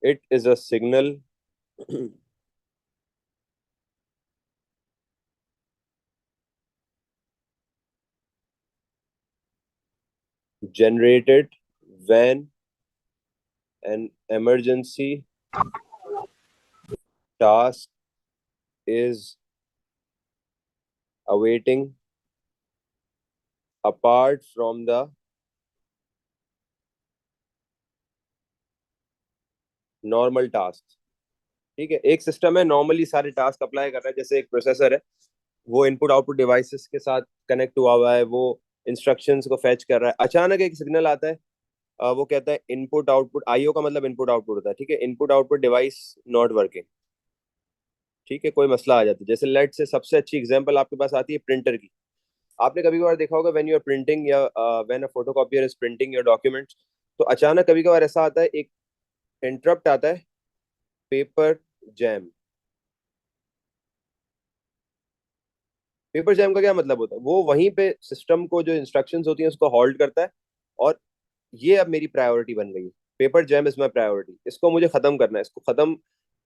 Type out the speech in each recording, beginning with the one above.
It is a signal generated when an emergency task is awaiting apart from the normal task. ठीक है, एक system है normally सारे task apply कर रहा है, जैसे एक प्रोसेसर है, वो इनपुट आउटपुट डिवाइसेस के साथ कनेक्ट हुआ है, वो इंस्ट्रक्शंस को फैच कर रहा है। अचानक एक सिग्नल आता है, वो कहता है इनपुट आउटपुट, आईओ का मतलब इनपुट आउटपुट होता है। ठीक है, input output device not working. ठीक है, कोई मसला आ जाता है, जैसे लेट से सबसे अच्छी एग्जांपल आपके पास आती है प्रिंटर की। आपने कभी कभार देखा होगा व्हेन यू आर प्रिंटिंग या when a photocopier is printing your documents, तो अचानक कभी कभार ऐसा आता है, एक इंटरप्ट आता है, पेपर जैम। पेपर जैम का क्या मतलब होता है? वो वहीं पे सिस्टम को जो इंस्ट्रक्शंस होती हैं उसको हॉल्ट करता है, और ये अब मेरी प्रायोरिटी बन गई है। Paper jam is my priority, इसको मुझे खत्म करना है,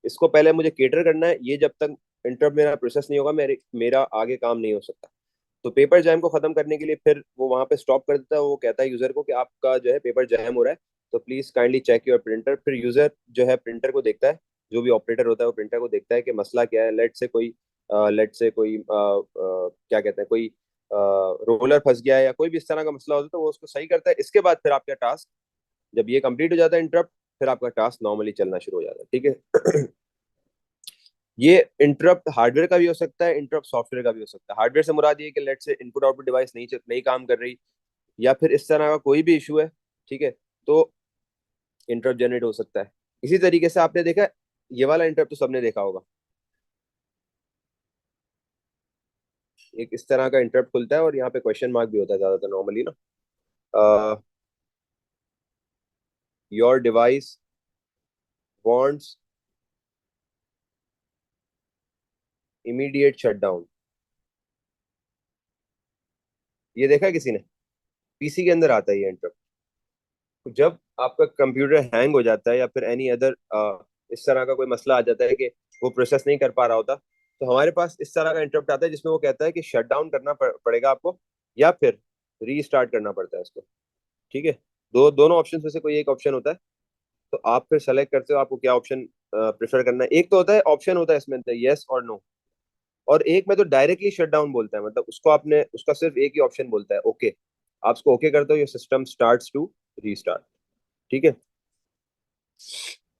इसको पहले मुझे केटर करना है। ये जब तक इंटरप्ट मेरा प्रोसेस नहीं होगा, मेरा आगे काम नहीं हो सकता। तो पेपर जैम को खत्म करने के लिए फिर वो वहां पे स्टॉप कर देता है, वो कहता है यूजर को कि आपका जो है पेपर जैम हो रहा है, तो please kindly check your printer. फिर यूजर जो है प्रिंटर को देखता है, जो भी ऑपरेटर होता है वो प्रिंटर को देखता है कि मसला क्या है। लेट से कोई क्या कहते हैं, कोई रोलर फंस गया है या कोई भी इस तरह का मसला होता है, तो वो उसको सही करता है। इसके बाद फिर आपका टास्क, जब ये कंप्लीट हो जाता है इंटरप्ट, फिर आपका टास्क नॉर्मली चलना शुरू हो जाता है। ठीक है। ये इंटरप्ट हार्डवेयर का भी हो सकता है, इंटरप्ट सॉफ्टवेयर का भी हो सकता है। हार्डवेयर से मुराद ये कि लेट से इनपुट आउटपुट डिवाइस नहीं काम कर रही, या फिर इस तरह का कोई भी इशू है। ठीक है, तो इंटरप्ट जनरेट हो सकता है। इसी तरीके से आपने देखा है, ये वाला इंटरप्ट तो सबने देखा होगा, एक इस तरह का इंटरप्ट खुलता है और यहाँ पे क्वेश्चन मार्क भी होता है ज्यादातर नॉर्मली ना। Your device wants immediate shutdown. ये देखा है किसी ने? पीसी के अंदर आता है ये इंटरप्ट। जब आपका कंप्यूटर हैंग हो जाता है या फिर एनी अदर इस तरह का कोई मसला आ जाता है कि वो प्रोसेस नहीं कर पा रहा होता, तो हमारे पास इस तरह का इंटरप्ट आता है जिसमें वो कहता है कि शट डाउन करना पड़ेगा आपको, या फिर रीस्टार्ट करना पड़ता है इसको। ठीक है, दोनों ऑप्शन में से कोई एक ऑप्शन होता है, तो आप फिर सेलेक्ट करते हो आपको क्या ऑप्शन प्रेफर करना है। एक तो होता है ऑप्शन होता है इसमें यस और नो, और एक में तो डायरेक्टली शट डाउन बोलता है, मतलब उसको आपने उसका सिर्फ एक ही ऑप्शन बोलता है ओके। आप उसको ओके करते हो, ये सिस्टम स्टार्ट्स टू रीस्टार्ट। ठीक है,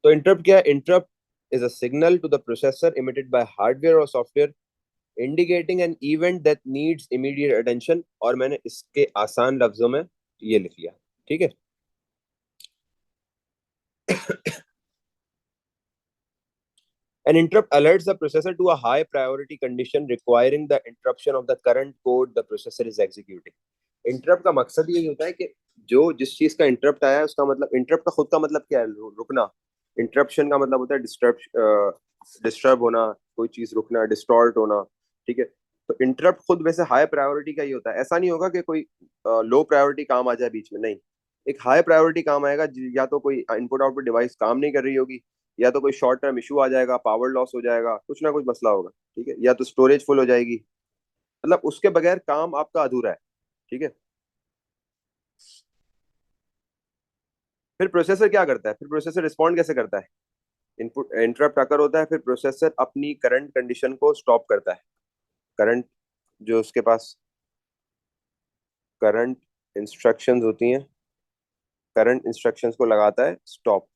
तो इंटरप्ट क्या है? Interrupt is a signal to the processor emitted by hardware or software indicating an event that needs immediate attention। और मैंने इसके आसान लफ्जों में ये लिख लिया। ठीक है। An interrupt alerts the processor to a high priority condition requiring the interruption of the current code the processor is executing। Interrupt का मकसद यही होता है कि जो जिस चीज का इंटरप्ट आया है उसका मतलब, इंटरप्ट का खुद का मतलब क्या है? रुकना। इंटरप्शन का मतलब होता है डिस्टर्ब होना, कोई चीज रुकना, डिस्टॉर्ट होना। ठीक है, तो इंटरप्ट खुद वैसे हाई प्रायोरिटी का ही होता है। ऐसा नहीं होगा कि कोई लो प्रायोरिटी काम आ जाए बीच में, नहीं। एक हाई प्रायोरिटी काम आएगा, या तो कोई इनपुट आउटपुट डिवाइस काम नहीं कर रही होगी, या तो कोई शॉर्ट टर्म इशू आ जाएगा, पावर लॉस हो जाएगा, कुछ ना कुछ मसला होगा। ठीक है, या तो स्टोरेज फुल हो जाएगी, मतलब उसके बगैर काम आपका अधूरा है। ठीक है, फिर प्रोसेसर क्या करता है? फिर प्रोसेसर रिस्पॉन्ड कैसे करता है? इनपुट इंटरप्ट आकर होता है, फिर प्रोसेसर अपनी करंट कंडीशन को स्टॉप करता है। करंट जो उसके पास करंट इंस्ट्रक्शंस होती हैं, करंट इंस्ट्रक्शंस को लगाता है स्टॉप।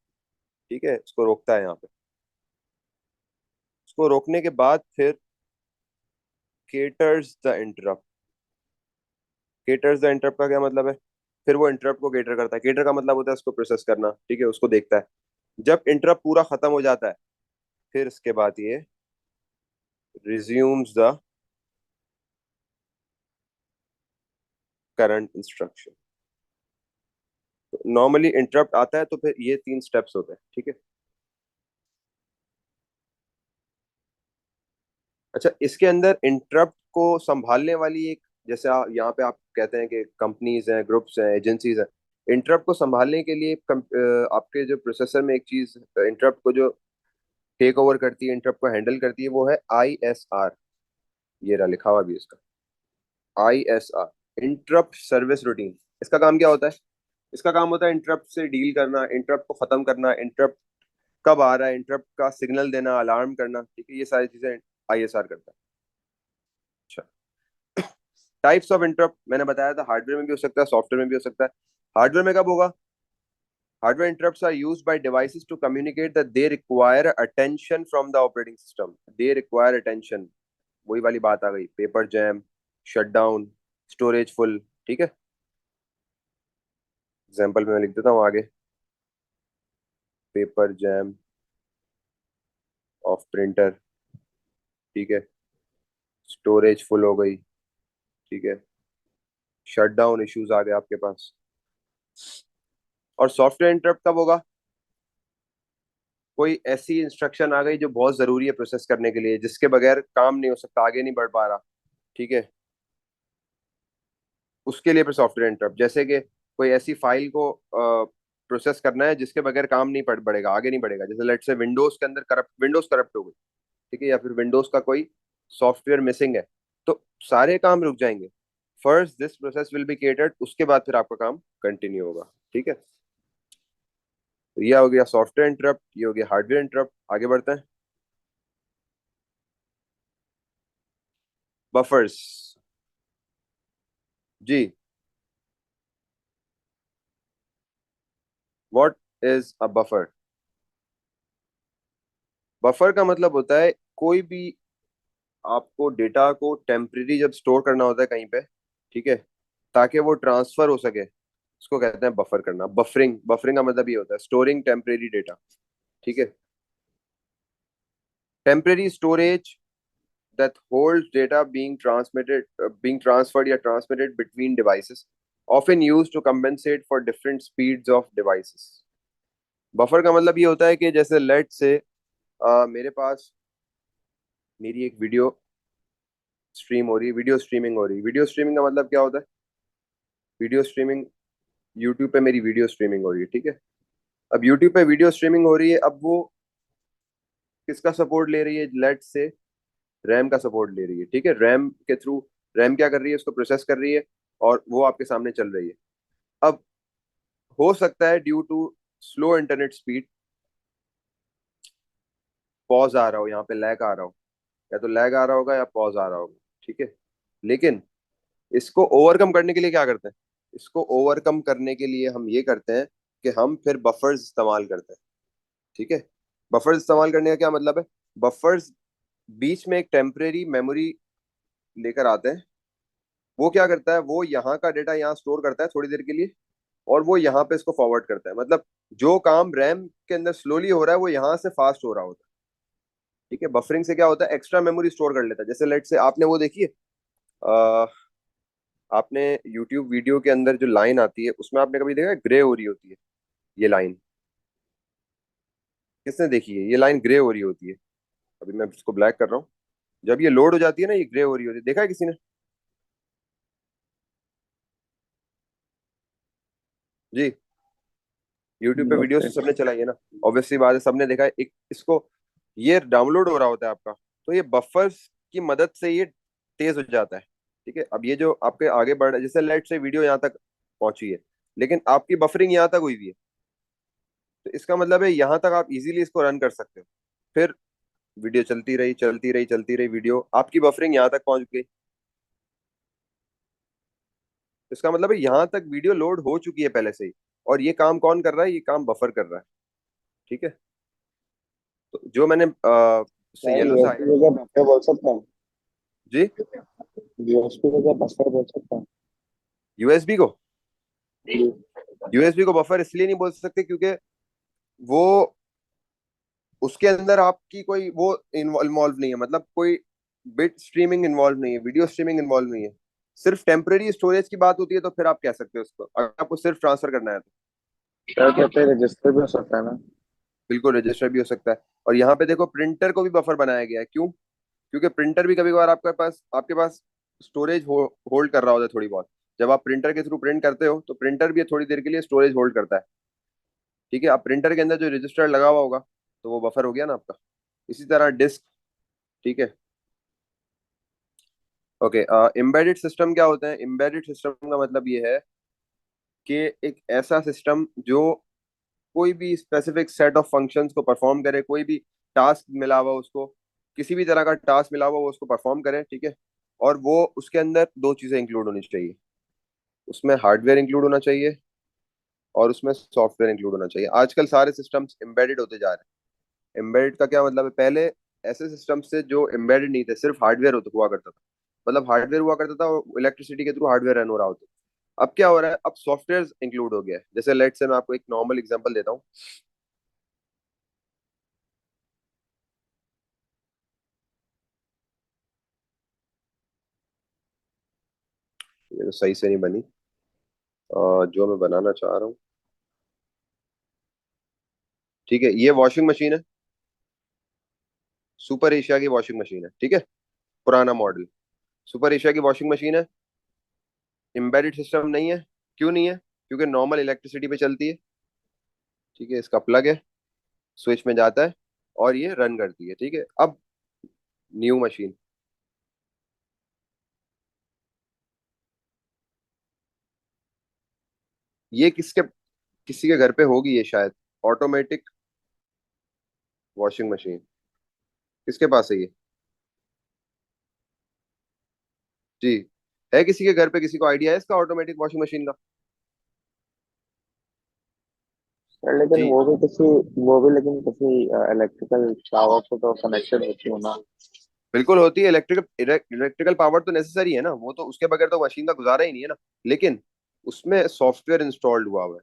ठीक है, उसको रोकता है यहाँ पे। उसको रोकने के बाद फिर caters the interrupt. Caters the interrupt का क्या मतलब है? फिर वो इंटरप्ट को केटर करता है। केटर का मतलब होता है उसको प्रोसेस करना। ठीक है, उसको देखता है। जब इंटरप्ट पूरा खत्म हो जाता है, फिर इसके बाद ये resumes the current instruction. Normally interrupt आता है तो फिर ये तीन स्टेप्स होते हैं। ठीक है। अच्छा, इसके अंदर इंटरप्ट को संभालने वाली एक, जैसे यहाँ पे आप कहते हैं कि कंपनीज हैं, ग्रुप्स हैं, एजेंसीज हैं, इंटरप्ट को संभालने के लिए आपके जो प्रोसेसर में एक चीज इंटरप्ट को जो टेक ओवर करती है, इंटरप्ट को हैंडल करती है, वो है ISR। ये रहा लिखा हुआ भी इसका, ISR, इंटरप्ट सर्विस रूटीन। इसका काम क्या होता है? इसका काम होता है इंटरप्ट से डील करना, इंटरप्ट को खत्म करना, इंटरप्ट कब आ रहा है, इंटरप्ट का सिग्नल देना, अलार्म करना, ठीक है, ये सारी चीजें ISR करता है। अच्छा, टाइप्स ऑफ इंटरप्ट मैंने बताया था, हार्डवेयर में भी हो सकता है, सॉफ्टवेयर में भी हो सकता है। हार्डवेयर में कब होगा? Hardware interrupts are used by devices to communicate that they require attention from the operating system. They require attention. वही वाली बात आ गई, paper jam, shutdown, storage full, ठीक है। एग्जाम्पल में मैं लिख देता हूँ आगे, पेपर जैम ऑफ प्रिंटर, ठीक है, स्टोरेज फुल हो गई, ठीक है, शटडाउन इश्यूज आ गए आपके पास। और सॉफ्टवेयर इंटरप्ट कब होगा? कोई ऐसी इंस्ट्रक्शन आ गई जो बहुत जरूरी है प्रोसेस करने के लिए, जिसके बगैर काम नहीं हो सकता, आगे नहीं बढ़ पा रहा, ठीक है, उसके लिए फिर सॉफ्टवेयर इंटरप्ट। जैसे कि कोई ऐसी फाइल को प्रोसेस करना है जिसके बगैर काम नहीं बढ़ेगा, आगे नहीं बढ़ेगा, जैसे लेट से विंडोज के अंदर विंडोज करप्ट हो गई, ठीक है, या फिर विंडोज का कोई सॉफ्टवेयर मिसिंग है, तो सारे काम रुक जाएंगे। First this process will be catered, उसके बाद फिर आपका काम कंटिन्यू होगा, ठीक है। तो ये हो गया सॉफ्टवेयर इंटरप्ट, ये हो गया हार्डवेयर इंटरप्ट। आगे बढ़ते हैं, बफर्स। जी, what is a buffer? Buffer का मतलब होता है कोई भी आपको डेटा को टेम्परेरी जब स्टोर करना होता है कहीं पे, ठीक है, ताकि वो ट्रांसफर हो सके, उसको कहते हैं बफर करना। बफरिंग, बफरिंग का मतलब ये होता है स्टोरिंग टेम्परेरी डेटा, ठीक है। Temporary storage that holds data being transferred या transmitted between devices, often used to compensate for different speeds of devices। Buffer का मतलब ये होता है कि जैसे लेट से मेरे पास मेरी एक वीडियो स्ट्रीम हो रही है, वीडियो स्ट्रीमिंग हो रही है। वीडियो स्ट्रीमिंग का मतलब क्या होता है? वीडियो स्ट्रीमिंग, यूट्यूब पे मेरी वीडियो स्ट्रीमिंग हो रही है, ठीक है। अब यूट्यूब पे वीडियो स्ट्रीमिंग हो रही है, अब वो किसका सपोर्ट ले रही है? लेट से रैम का सपोर्ट ले रही है, ठीक है। रैम के थ्रू, रैम क्या कर रही है? उसको प्रोसेस कर रही है और वो आपके सामने चल रही है। अब हो सकता है due to slow internet speed pause आ रहा हो, यहाँ पे लैग आ रहा हो, या तो लैग आ रहा होगा या पॉज आ रहा होगा, ठीक है। लेकिन इसको ओवरकम करने के लिए क्या करते हैं? इसको ओवरकम करने के लिए हम ये करते हैं कि हम फिर बफर्स इस्तेमाल करते हैं, ठीक है। बफर्स इस्तेमाल करने का क्या मतलब है? बफर्स बीच में एक टेम्परेरी मेमोरी लेकर आते हैं। वो क्या करता है? वो यहाँ का डेटा यहाँ स्टोर करता है थोड़ी देर के लिए, और वो यहाँ पे इसको फॉरवर्ड करता है। मतलब जो काम रैम के अंदर स्लोली हो रहा है वो यहाँ से फास्ट हो रहा होता है, ठीक है। बफरिंग से क्या होता है? एक्स्ट्रा मेमोरी स्टोर कर लेता है। जैसे लेट से आपने वो देखी है, अ, आपने यूट्यूब वीडियो के अंदर जो लाइन आती है उसमें आपने कभी देखा है ग्रे हो रही होती है? ये लाइन किसने देखी है? ये लाइन ग्रे हो रही होती है। अभी मैं इसको ब्लैक कर रहा हूँ, जब ये लोड हो जाती है ना, ये ग्रे हो रही होती है। देखा है किसी ने? जी, यूट्यूब पे वीडियोस तो सबने चलाई है ना, ऑब्वियसली बात है, सबने देखा है। एक इसको, ये डाउनलोड हो रहा होता है आपका, तो ये बफर्स की मदद से ये तेज हो जाता है, ठीक है। अब ये जो आपके आगे बढ़ रहा है, जैसे लेट से वीडियो यहाँ तक पहुंची है, लेकिन आपकी बफरिंग यहाँ तक हुई हुई है, तो इसका मतलब है यहाँ तक आप इजीली इसको रन कर सकते हो। फिर वीडियो चलती रही, चलती रही, चलती रही, वीडियो आपकी बफरिंग यहाँ तक पहुंच गई, इसका मतलब है यहाँ तक वीडियो लोड हो चुकी है पहले से ही। और ये काम कौन कर रहा है? ये काम बफर कर रहा है, ठीक है। तो जो मैंने क्या से येलो से यूएसबी हाईलाइट, को क्या बफर बोल सकता हूँ? जी, यूएसबी को क्या बफर बोल सकता हूँ? यूएसबी को, जी। यूएसबी को बफर इसलिए नहीं बोल सकते क्योंकि वो, उसके अंदर आपकी कोई वो इन्वॉल्व नहीं है, मतलब कोई बिट स्ट्रीमिंग इन्वॉल्व नहीं है, वीडियो स्ट्रीमिंग इन्वॉल्व नहीं है। सिर्फ टेम्परेरी स्टोरेज की बात होती है, तो फिर आप कह सकते हो उसको, अगर आपको सिर्फ ट्रांसफर करना है तो। क्या कहते हैं, रजिस्टर भी हो सकता है ना? बिल्कुल, रजिस्टर भी हो सकता है। और यहाँ पे देखो, प्रिंटर को भी बफर बनाया गया है। क्यों? क्योंकि प्रिंटर भी कभी कभार आपके पास स्टोरेज होल्ड कर रहा होता है थोड़ी बहुत, जब आप प्रिंटर के थ्रू प्रिंट करते हो तो प्रिंटर भी थोड़ी देर के लिए स्टोरेज होल्ड करता है। ठीक है, अब प्रिंटर के अंदर जो रजिस्टर लगा हुआ होगा तो वो बफर हो गया ना आपका। इसी तरह डिस्क। ठीक है। ओके। एम्बेडेड सिस्टम क्या होते हैं? एम्बेडेड सिस्टम का मतलब ये है कि एक ऐसा सिस्टम जो कोई भी स्पेसिफिक सेट ऑफ फंक्शंस को परफॉर्म करे, कोई भी टास्क मिला हुआ उसको, किसी भी तरह का टास्क मिला हुआ वो उसको परफॉर्म करे। ठीक है। और वो उसके अंदर दो चीजें इंक्लूड होनी चाहिए, उसमें हार्डवेयर इंक्लूड होना चाहिए और उसमें सॉफ्टवेयर इंक्लूड होना चाहिए। आजकल सारे सिस्टम्स एम्बेडेड होते जा रहे हैं। एम्बेडेड का क्या मतलब है? पहले ऐसे सिस्टम से जो एम्बेडेड नहीं थे, सिर्फ हार्डवेयर होता हुआ करता था, मतलब हार्डवेयर हुआ करता था और इलेक्ट्रिसिटी के थ्रू हार्डवेयर रन हो रहा होता। अब क्या हो रहा है? अब सॉफ्टवेयर इंक्लूड हो गया है। जैसे लेट से मैं आपको एक नॉर्मल एग्जांपल देता हूँ। ये तो सही से नहीं बनी। जो मैं बनाना चाह रहा हूँ। ठीक है, ये वॉशिंग मशीन है। सुपर एशिया की वॉशिंग मशीन है। ठीक है। पुराना मॉडल सुपर एशिया की वॉशिंग मशीन है। एम्बेडेड सिस्टम नहीं है। क्यों नहीं है? क्योंकि नॉर्मल इलेक्ट्रिसिटी पे चलती है। ठीक है, इसका प्लग है, स्विच में जाता है और ये रन करती है। ठीक है। अब न्यू मशीन। ये किसी के घर पे होगी ये शायद, ऑटोमेटिक वॉशिंग मशीन। किसके पास है ये? जी। है किसी के घर पे? किसी को आइडिया है इसका, ऑटोमेटिक वॉशिंग मशीन का? यार लेकिन जी। वो भी लेकिन किसी इलेक्ट्रिकल पावर से तो कनेक्टेड होती हो ना। बिल्कुल होती है। इलेक्ट्रिकल पावर तो नेसेसरी है ना, वो तो उसके बगैर तो मशीन का गुजारा ही नहीं है ना। लेकिन उसमें सॉफ्टवेयर इंस्टॉल्ड हुआ हुआ है।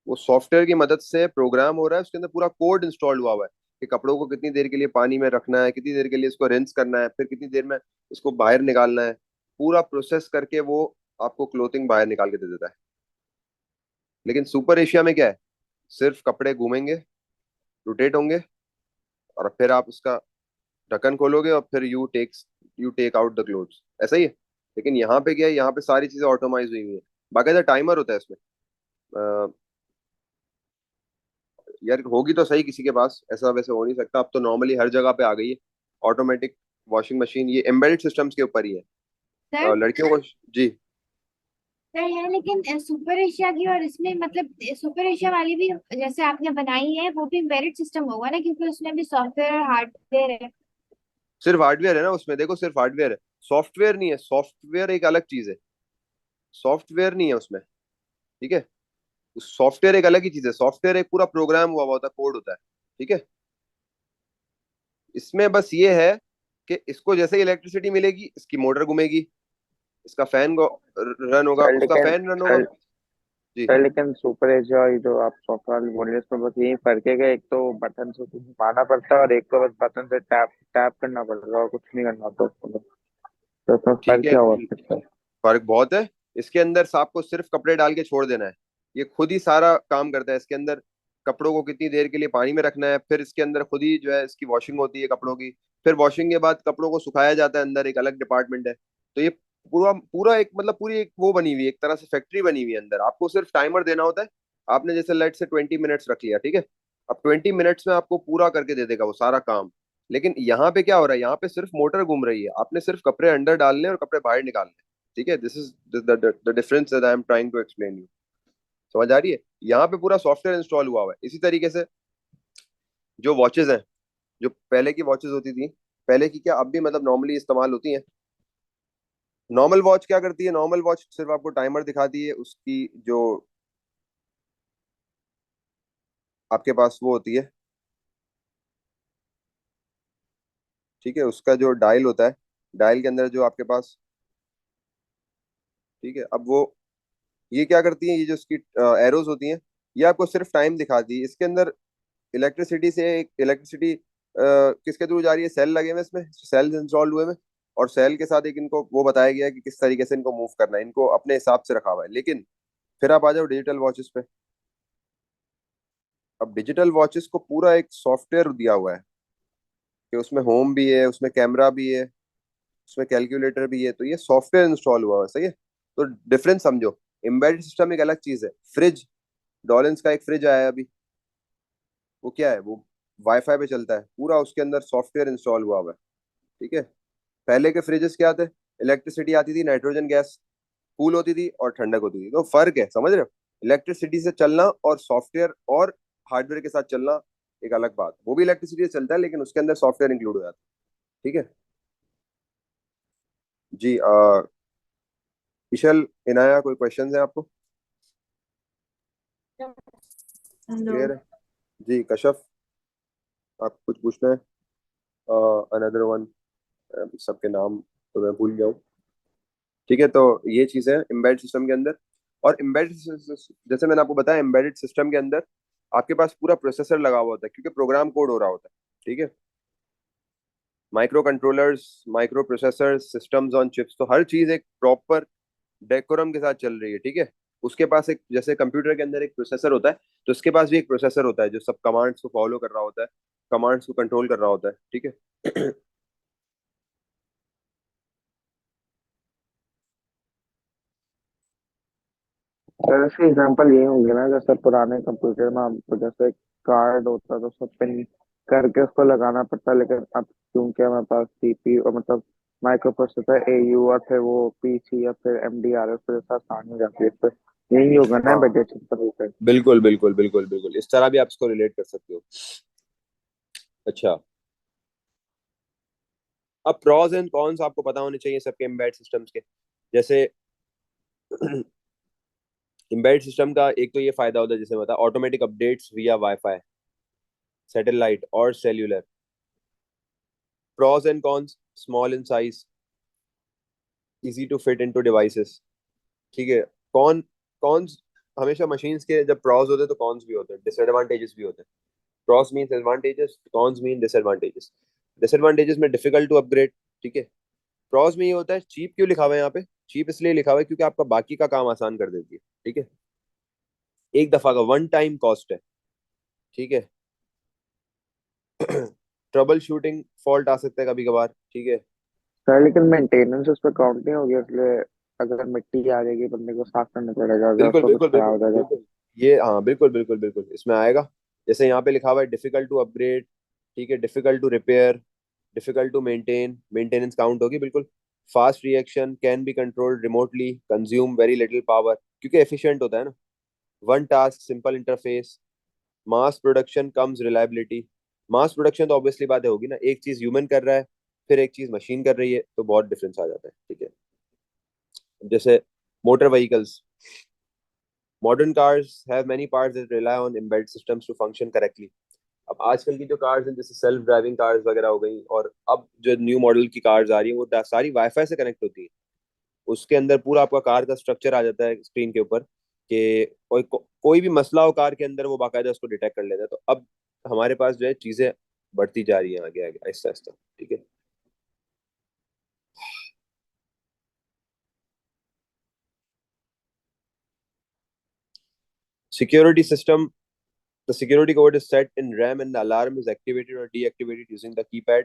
वो सॉफ्टवेयर की मदद से प्रोग्राम हो रहा है, उसके अंदर पूरा कोड इंस्टॉल्ड हुआ हुआ है कि कपड़ों को कितनी देर के लिए पानी में रखना है, कितनी देर के लिए इसको रिंस करना है, फिर कितनी देर में इसको बाहर निकालना है। पूरा प्रोसेस करके वो आपको क्लोथिंग बाहर निकाल के दे देता है। लेकिन सुपर एशिया में क्या है? सिर्फ कपड़े घूमेंगे, रोटेट होंगे और फिर आप उसका ढक्कन खोलोगे और फिर you take out the clothes, ऐसा ही है। लेकिन यहाँ पे क्या है? यहाँ पे सारी चीजें ऑटोमाइज हुई हुई है। बाकायदा टाइमर होता है इसमें। अ, यार होगी तो सही किसी के पास, ऐसा वैसे हो नहीं सकता। अब तो नॉर्मली हर जगह पे आ गई है ऑटोमेटिक वॉशिंग मशीन। ये एम्बेडेड सिस्टम्स के ऊपर ही है। सर लड़कियों को। जी। सर है, लेकिन सुपर एशिया की और इसमें मतलब सुपर एशिया वाली भी जैसे आपने बनाई है वो भी मेरिट सिस्टम होगा ना, क्योंकि उसमें भी सॉफ्टवेयर और हार्डवेयर है। सिर्फ हार्डवेयर है ना उसमें, देखो सिर्फ हार्डवेयर है, सॉफ्टवेयर नहीं है। सॉफ्टवेयर एक अलग चीज है, सॉफ्टवेयर नहीं है उसमें। ठीक है। सॉफ्टवेयर एक अलग ही चीज है। सॉफ्टवेयर एक पूरा प्रोग्राम हुआ हुआ होता है, कोड होता है। ठीक है। इसमें बस ये है कि इसको जैसे ही इलेक्ट्रिसिटी मिलेगी इसकी मोटर घूमेगी, इसका फैन रन होगा, सर उसका लेकिन फैन रन होगा। सर जी। सर लेकिन सुपर एज और ये जो आप सॉफ्टवेयर बोल रहे हैं इसमें बस यही फर्क है कि एक तो बटन से कुछ दबाना पड़ता है और एक तो बस बटन से टैप टैप करना पड़ता है और कुछ नहीं करना होता उसको बस। तो इसमें ठीक फर्क है। क्या हो सकता है? फर्क बहुत है। इसके अंदर आपको सिर्फ कपड़े डाल के छोड़ देना है, ये खुद ही सारा काम करता है। इसके अंदर कपड़ों को कितनी देर के लिए पानी में रखना है, फिर इसके अंदर खुद ही जो है इसकी वॉशिंग होती है कपड़ों की। फिर वॉशिंग के बाद कपड़ों को सुखाया जाता है, अंदर एक अलग डिपार्टमेंट है। तो ये पूरा पूरा एक मतलब पूरी एक वो बनी हुई है, एक तरह से फैक्ट्री बनी हुई है अंदर। आपको सिर्फ टाइमर देना होता है। आपने जैसे लाइट से 20 मिनट्स रख लिया, ठीक है। अब 20 मिनट्स में आपको पूरा करके दे देगा वो सारा काम। लेकिन यहाँ पे क्या हो रहा है? यहाँ पे सिर्फ मोटर घूम रही है, आपने सिर्फ कपड़े अंदर डालने और कपड़े बाहर निकालने। ठीक है, this is the difference that I am trying to explain you. समझ आ रही है? यहाँ पे पूरा सॉफ्टवेयर इंस्टॉल हुआ हुआ है। इसी तरीके से जो वॉचेज हैं, जो पहले की वॉचेज होती थी, पहले की क्या अब भी मतलब नॉर्मली इस्तेमाल होती हैं। नॉर्मल वॉच क्या करती है? नॉर्मल वॉच सिर्फ आपको टाइमर दिखाती है, उसकी जो आपके पास वो होती है, ठीक है, उसका जो डायल होता है, डायल के अंदर जो आपके पास, ठीक है, अब वो ये क्या करती है? ये जो इसकी एरोज होती हैं, ये आपको सिर्फ टाइम दिखाती है। इसके अंदर इलेक्ट्रिसिटी से एक इलेक्ट्रिसिटी किसके थ्रू जा रही है? सेल लगे हुए हैं इसमें, सेल इंस्टॉल्ड हुए हैं। और सेल के साथ एक इनको वो बताया गया है कि किस तरीके से इनको मूव करना है, इनको अपने हिसाब से रखा हुआ है। लेकिन फिर आप आ जाओ डिजिटल वॉचेस पे। अब डिजिटल वॉचेस को पूरा एक सॉफ्टवेयर दिया हुआ है कि उसमें होम भी है, उसमें कैमरा भी है, उसमें कैलकुलेटर भी है, तो ये सॉफ्टवेयर इंस्टॉल हुआ है, सही है। तो डिफरेंस समझो, एम्बेडेड सिस्टम एक अलग चीज है। फ्रिज, डॉलेंस का एक फ्रिज आया है अभी, वो क्या है, वो वाईफाई पे चलता है पूरा, उसके अंदर सॉफ्टवेयर इंस्टॉल हुआ हुआ है, ठीक है। पहले के फ्रिजेस क्या थे, इलेक्ट्रिसिटी आती थी, नाइट्रोजन गैस कूल होती थी और ठंडक होती थी, तो फर्क है, समझ रहे हो। इलेक्ट्रिसिटी से चलना और सॉफ्टवेयर और हार्डवेयर के साथ चलना एक अलग बात, वो भी इलेक्ट्रिसिटी से चलता है लेकिन उसके अंदर सॉफ्टवेयर इंक्लूड हो जाता है, ठीक है। जी विशल, इनाया, कोई क्वेश्चंस है आपको? हेलो। क्लियर है? जी कशफ, आप कुछ पूछना है? अनदर वन, सबके नाम तो मैं भूल गया हूँ, ठीक है। तो ये चीज़ है एम्बेडेड सिस्टम के अंदर। और एम्बेडेड, जैसे मैंने आपको बताया, एम्बेडेड सिस्टम के अंदर आपके पास पूरा प्रोसेसर लगा हुआ होता है क्योंकि प्रोग्राम कोड हो रहा होता है, ठीक है। Micro controllers, micro processor, systems on chips, तो हर चीज एक प्रॉपर डेकोरम के साथ चल रही है, ठीक है। उसके पास एक, जैसे कंप्यूटर के अंदर एक प्रोसेसर होता है, तो उसके पास भी एक प्रोसेसर होता है जो सब कमांड्स को फॉलो कर रहा होता है, कमांड्स को कंट्रोल कर रहा होता है, ठीक है। सर इसके एग्जाम्पल ये होंगे ना, जैसे पुराने कंप्यूटर में आपको जैसे कार्ड होता तो सब पिन करके उसको लगाना पड़ता, लेकिन अब क्योंकि हमारे पास सीपीयू और मतलब माइक्रो प्रोसेसर एयू और फिर वो पीसी या फिर एमडीआर फिर ऐसा आसानी हो जाती है, तो यही होगा ना हाँ, बजट पर। बिल्कुल बिल्कुल बिल्कुल बिल्कुल, इस तरह भी आप इसको रिलेट कर सकते हो। अच्छा, अब प्रॉज एंड कॉन्स आपको पता होने चाहिए सबके एम्बेडेड सिस्टम्स के। जैसे एम्बेडेड सिस्टम का एक तो ये फायदा होता है, जैसे बता, automatic updates via WiFi, satellite और cellular. Pros and cons, small in size, easy to fit into devices, ठीक है। कॉन कॉन्स, हमेशा मशीन्स के जब प्रॉज होते हैं तो कॉन्स भी होते हैं, डिसएडवांटेजेस भी होते हैं। Pros means advantages, cons mean disadvantages. Disadvantages में डिफिकल्ट टू अपग्रेड, ठीक है। प्रॉस में ये होता है, चीप क्यों लिखा हुआ है यहाँ पे, चीप इसलिए लिखा हुआ है क्योंकि आपका बाकी का काम आसान कर देती है, ठीक है। एक दफा का वन टाइम कॉस्ट है, ठीक है। ट्रबल शूटिंग फॉल्ट आ सकता है कभी कभार, ठीक है। सर लेकिन मेंटेनेंस उस पर काउंट नहीं होगी, इसलिए अगर मिट्टी आ जाएगी बंदे को साफ करना पड़ेगा अगर बिल्कुल उसको कुछ बिल्कुल खराब बिल्कुल हो जाएगा। बिल्कुल, ये हाँ बिल्कुल बिल्कुल बिल्कुल इसमें आएगा। जैसे यहाँ पे लिखा हुआ है डिफिकल्ट टू अपग्रेड, ठीक है, difficult to repair, difficult to maintain, maintenance count होगी बिल्कुल। Fast reaction, can be controlled remotely, consume very little power, क्योंकि एफिशिएंट होता है ना। One task, simple interface, mass production comes reliability. Mass production तो obviously बात है होगी ना, एक चीज ह्यूमन कर रहा है फिर एक चीज मशीन कर रही है, तो बहुत डिफरेंस आ जाता है, ठीक है। जैसे motor vehicles, modern cars have many parts that rely on embedded systems to function correctly. अब आजकल की जो कार्स हैं, जैसे सेल्फ ड्राइविंग कार्स वगैरह हो गई, और अब जो न्यू मॉडल की कार्स आ रही हैं, वो सारी वाईफाई से कनेक्ट होती है। उसके अंदर पूरा आपका कार का स्ट्रक्चर आ जाता है स्क्रीन के ऊपर, कि कोई भी मसला हो कार के अंदर, वो बाकायदा उसको डिटेक्ट कर लेता है। तो अब हमारे पास जो है चीजें बढ़ती जा रही हैं आगे आगे, आहिस्ता आहिस्ता, ठीक है। Security system, the security code is set in RAM and the alarm is activated or deactivated using the keypad.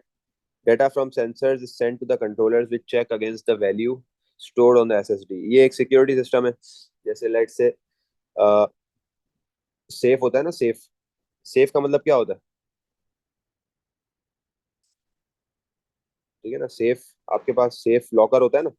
Data from sensors is sent to the controllers which check against the value stored on the SSD. ये एक security system है। जैसे late से safe होता है ना, safe, safe का मतलब क्या होता है, ठीक है ना, सेफ, आपके पास सेफ लॉकर होता है ना,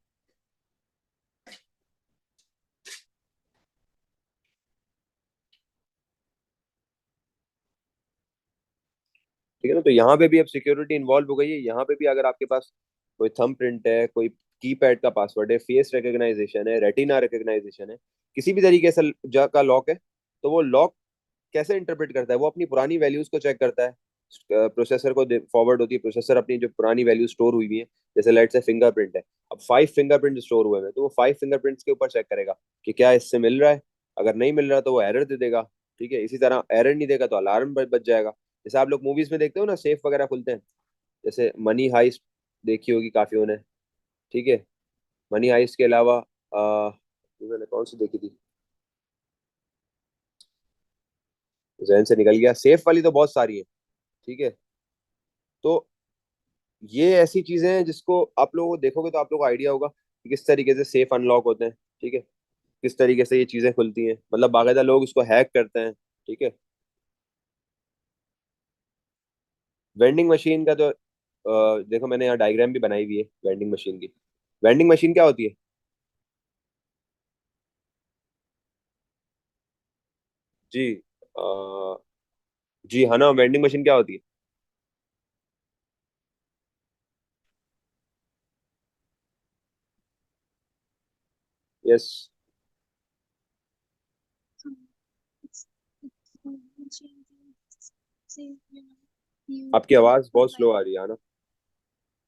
ठीक है ना। तो यहाँ पे भी अब सिक्योरिटी इन्वॉल्व हो गई है। यहाँ पे भी अगर आपके पास कोई थंब प्रिंट है, कोई कीपैड का पासवर्ड है, फेस रिकग्नाइजेशन है, रेटिना रिकग्नाइजेशन है, किसी भी तरीके से का लॉक है, तो वो लॉक कैसे इंटरप्रेट करता है, वो अपनी पुरानी वैल्यूज को चेक करता है, प्रोसेसर को फॉरवर्ड होती है, प्रोसेसर अपनी जो पुरानी वैल्यू स्टोर हुई हुई है, जैसे लेट से फिंगरप्रिंट है, अब 5 फिंगरप्रिंट स्टोर हुए हैं, तो वो 5 फिंगरप्रिंट्स के ऊपर चेक करेगा कि क्या इससे मिल रहा है। अगर नहीं मिल रहा तो वो एरर दे देगा, ठीक है। इसी तरह एरर नहीं देगा तो अलार्म बच जाएगा। जैसे आप लोग मूवीज में देखते हो ना, सेफ वगैरह खुलते हैं, जैसे मनी हाइस्ट देखी होगी काफियों ने, ठीक है। मनी हाइस्ट के अलावा मैंने कौन सी देखी थी, जहन से निकल गया, सेफ वाली तो बहुत सारी है, ठीक है। तो ये ऐसी चीजें हैं जिसको आप लोग देखोगे तो आप लोग को आइडिया होगा कि किस तरीके से सेफ अनलॉक होते हैं। ठीक है, किस तरीके से ये चीजें खुलती हैं, मतलब बाकायदा लोग इसको हैक करते हैं। ठीक है। वेंडिंग मशीन का तो देखो मैंने यहाँ डायग्राम भी बनाई हुई है वेंडिंग मशीन की। वेंडिंग मशीन क्या होती है? जी जी हाँ ना, वेंडिंग मशीन क्या होती है? यस। आपकी आवाज बहुत स्लो आ रही है ना,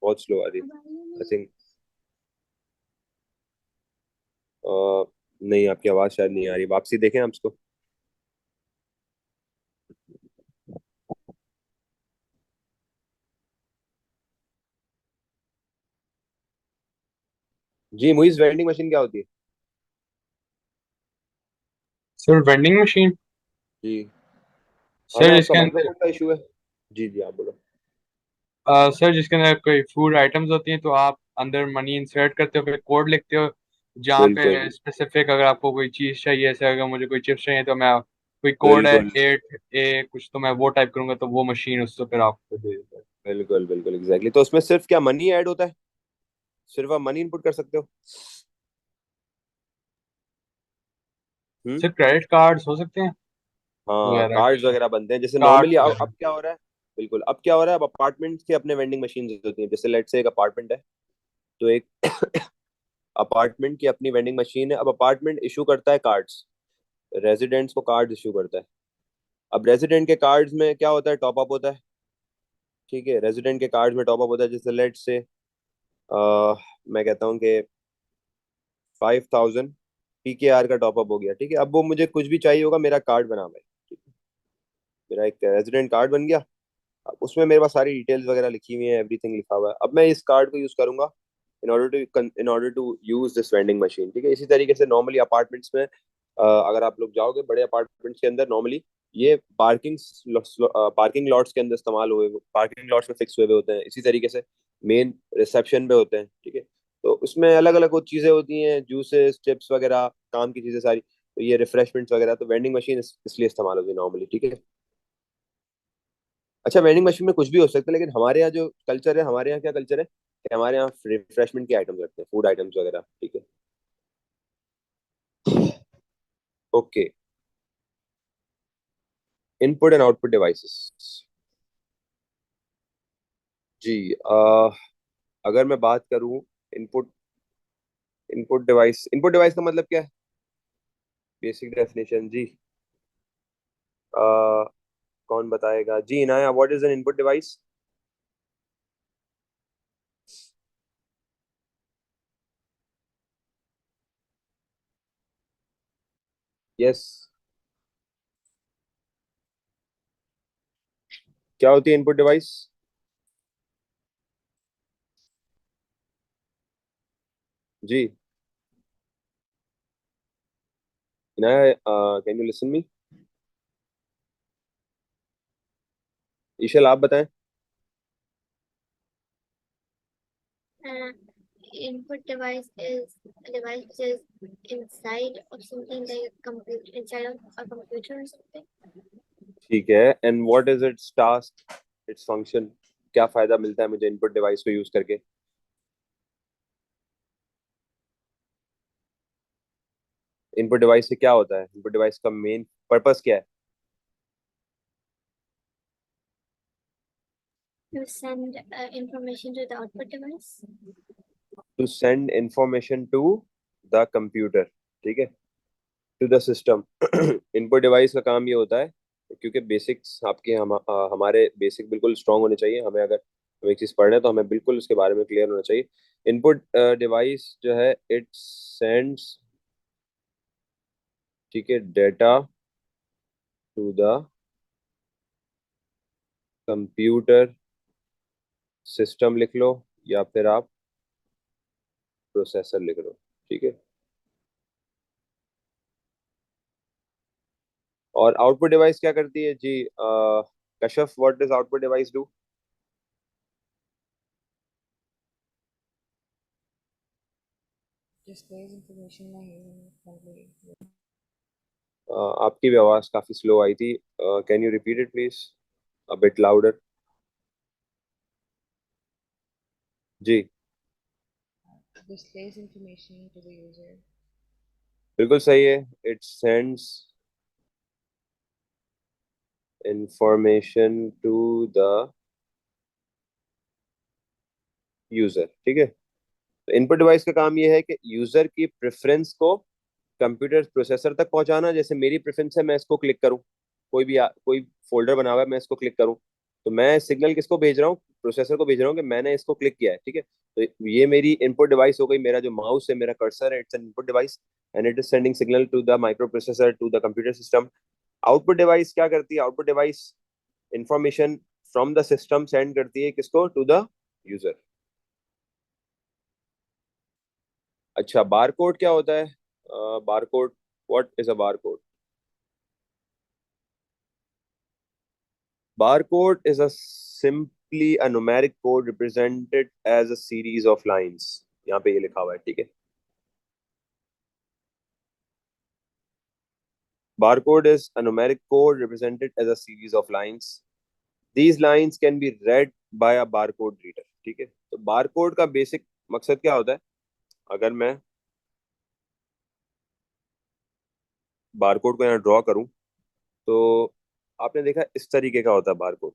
बहुत स्लो आ रही है। आई थिंक नहीं, आपकी आवाज शायद नहीं आ रही, वापसी देखें आप इसको। जी मुइज, वेंडिंग मशीन क्या होती है? सर वेंडिंग मशीन, जी हाँ सर ना, आपका इसके अंदर माइक्रोफोन का इशू है। जी जी आप बोलो। सर जिसके अंदर कोई फूड आइटम्स होती हैं तो आप अंदर मनी इंसर्ट करते हो, फिर कोड लिखते हो जहाँ बिल्कुल पे स्पेसिफिक अगर आपको कोई चीज़ चाहिए, जैसे अगर मुझे कोई चिप्स चाहिए तो मैं कोई कोड है बिल्कुल 8A कुछ, तो मैं वो टाइप करूंगा तो वो मशीन उसको फिर आपको दे देता है। बिल्कुल बिल्कुल एग्जैक्टली। तो उसमें सिर्फ क्या मनी ऐड होता है? सिर्फ आप मनी इनपुट कर सकते हो? हम्म। सिर्फ क्रेडिट कार्ड्स हो सकते हैं हाँ वगैरह। कार्ड्स वगैरह बनते हैं जैसे कार्ड्स नॉर्मली। अब वगैरह। क्या हो रहा है? बिल्कुल, अब क्या हो रहा है, अब अपार्टमेंट्स के अपने वेंडिंग मशीन होती हैं। जैसे लेट्स से एक अपार्टमेंट है, तो एक अपार्टमेंट की अपनी वेंडिंग मशीन है। अब अपार्टमेंट इशू करता है कार्ड्स, रेजिडेंट्स को कार्ड इशू करता है। अब रेजिडेंट के कार्ड्स में क्या होता है, टॉप अप होता है। ठीक है, रेजिडेंट के कार्ड्स में टॉप अप होता है। जैसे लेट्स से मैं कहता हूँ कि 5000 PKR का टॉप अप हो गया। ठीक है, अब वो मुझे कुछ भी चाहिए होगा, मेरा कार्ड बना हुआ है। ठीक है, मेरा एक रेजिडेंट कार्ड बन गया। अब उसमें मेरे पास सारी डिटेल्स वगैरह लिखी हुई है, एवरीथिंग लिखा हुआ है। अब मैं इस कार्ड को यूज करूंगा in order to use this vending machine. ठीक है, इसी तरीके से नॉर्मली अपार्टमेंट्स में अगर आप लोग जाओगे बड़े अपार्टमेंट्स के अंदर, नॉर्मली ये पार्किंग लॉट्स के अंदर इस्तेमाल हुए, पार्किंग लॉट्स में फिक्स हुए होते हैं। इसी तरीके से मेन रिसेप्शन पे होते हैं। ठीक है, तो उसमें अलग अलग वो चीजें होती हैं, जूसेस चिप्स वगैरह, काम की चीजें सारी। तो ये रिफ्रेशमेंट्स वगैरह तो वेंडिंग मशीन इसलिए इस्तेमाल होती है नॉर्मली। ठीक है। अच्छा, वेंडिंग मशीन में कुछ भी हो सकता है, लेकिन हमारे यहाँ जो कल्चर है, हमारे यहाँ क्या कल्चर है कि हमारे यहाँ रिफ्रेशमेंट के आइटम्स रखते हैं, फूड आइटम्स वगैरह। ठीक है। Okay, input and output devices. जी अगर मैं बात करूं, इनपुट इनपुट डिवाइस का मतलब क्या है? बेसिक डेफिनेशन जी, अह, कौन बताएगा? जी Inaya, what is an input device? Yes, क्या होती है इनपुट डिवाइस? जी Inaya, can you listen me? Ishal आप बताएं। Input device is a device which is inside of something like a computer, inside of a computer or something. ठीक है, and what is its task, its function? क्या फायदा मिलता है मुझे इनपुट डिवाइस को यूज करके? इनपुट डिवाइस से क्या होता है? इनपुट डिवाइस का मेन पर्पस क्या है? To send information to the output device. To send information to the computer. ठीक है, to the system. Input device का काम ये होता है, क्योंकि बेसिक्स आपके हमारे बेसिक बिल्कुल स्ट्रांग होने चाहिए। हमें अगर हम एक चीज़ पढ़ रहे हैं तो हमें बिल्कुल उसके बारे में क्लियर होना चाहिए। इनपुट डिवाइस जो है, इट सेंड्स, ठीक है, data to the computer system लिख लो, या फिर आप प्रोसेसर लिख लो। ठीक है। और आउटपुट डिवाइस क्या करती है जी? Kashaf, what does output device do? displays information नहीं only. आपकी भी आवाज काफी स्लो आई थी. Can you repeat it please a bit louder? जी. Displays information to the user. बिल्कुल सही है. It sends information to the user. ठीक है. तो इनपुट डिवाइस का काम ये है कि यूजर की प्रेफरेंस को कंप्यूटर प्रोसेसर तक पहुंचाना. जैसे मेरी प्रेफरेंस है, मैं इसको क्लिक करूं, कोई फोल्डर बना हुआ है, मैं इसको क्लिक करूं, तो मैं सिग्नल किसको भेज रहा हूँ? प्रोसेसर को भेज रहा हूँ कि मैंने इसको क्लिक किया है. ठीक है. तो ये मेरी इनपुट डिवाइस हो गई. मेरा जो माउस है, मेरा कर्सर है, it's an input device and it is sending signal to the microprocessor to the computer system. Output device क्या करती है? Output device information from the system send करती है किसको? To the user. अच्छा, बारकोड क्या होता है? Barcode, what is a barcode? Barcode is a simply a numeric code represented as a series of lines. यहाँ पे ये लिखा हुआ है. ठीक है. Barcode is a numeric code represented as a series of lines. These lines can be read by a barcode reader. ठीक है. तो बारकोड का बेसिक मकसद क्या होता है? अगर मैं बारकोड को यहाँ ड्रॉ करूं, तो आपने देखा इस तरीके का होता है बारकोड.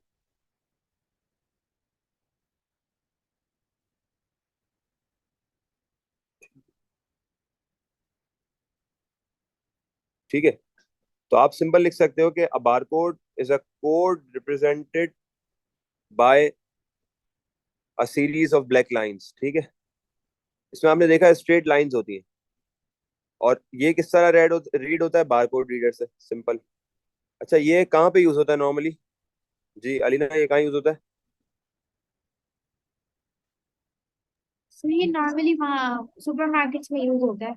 ठीक है. तो आप सिंपल लिख सकते हो कि a barcode is a code represented by a series of black lines. ठीक है. इसमें आपने देखा स्ट्रेट लाइंस होती हैं. और ये किस तरह रीड होता है? बारकोड रीडर से. सिंपल. अच्छा, ये कहाँ पे यूज होता है नॉर्मली? जी अलीना, ये कहाँ यूज होता है? तो ये नॉर्मली वहाँ सुपरमार्केट्स में यूज होता है।